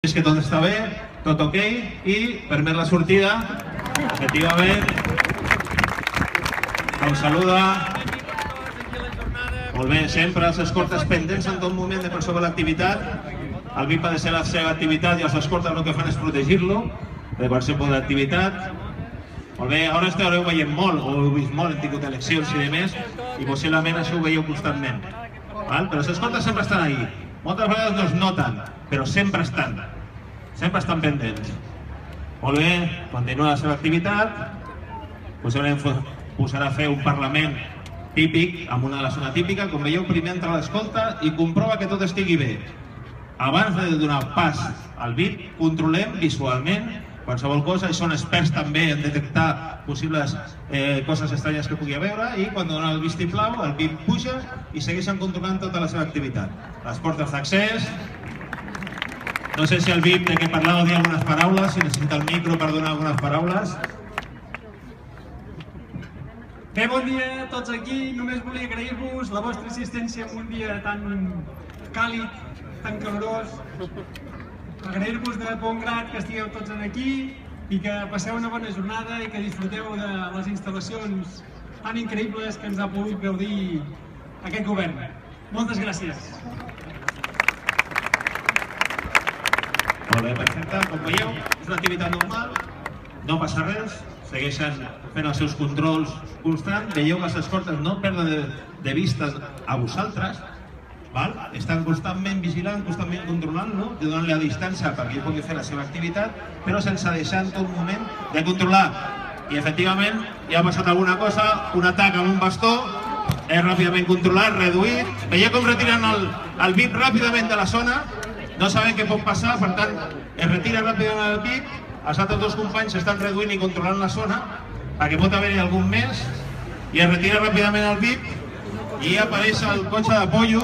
És que tot està bé, tot ok, i permet la sortida, efectivament, com saluda, molt bé, sempre els escortes pendents en tot moment de per sobre l'activitat, el VIP ha de ser la seva activitat i els escortes el que fan és protegir-lo de qualsevol activitat. Molt bé, ara estareu veient molt, o heu vist molt, hem tingut eleccions i demés, i possiblement això ho veieu constantment. Però els escortes sempre estan ahí. Moltes vegades no es noten, però sempre estan pendents. Molt bé, continua la seva activitat, possiblement posarà a fer un parlament típic, amb una de la zona típica. Com veieu, primer entra l'escolta i comprova que tot estigui bé. Abans de donar pas al VIP, controlem visualment qualsevol cosa, i són experts també en detectar possibles coses estranyes que pugui haver, i quan dona el vistiplau, el VIP puja i segueixen controlant tota la seva activitat. Les portes d'accés. No sé si el VIP de què parlàveu dir algunes paraules, si necessita el micro per donar algunes paraules. Bé, bon dia a tots aquí. Només volia agrair-vos la vostra assistència en un dia tan càlid, tan calorós. Agrair-vos de bon grat que estigueu tots aquí i que passeu una bona jornada i que disfruteu de les instal·lacions tan increïbles que ens ha pogut gaudir aquest govern. Moltes gràcies. Molt bé, perfecte. Com veieu, és una activitat normal, no passa res, segueixen fent els seus controls constants. Veieu que els escortes no perden de vista a vosaltres, estan constantment vigilant, constantment controlant, donant-li a distància perquè ell pugui fer la seva activitat, però sense deixar en tot moment de controlar. I efectivament, ja ha passat alguna cosa, un atac amb un bastó, és ràpidament controlat, reduït. Veieu com retiren el VIP ràpidament de la zona, no sabem què pot passar, per tant, es retira ràpidament el VIP, els altres dos companys estan reduint i controlant la zona, perquè pot haver-hi algun més, i es retira ràpidament el VIP, i apareix el cotxe de pollo.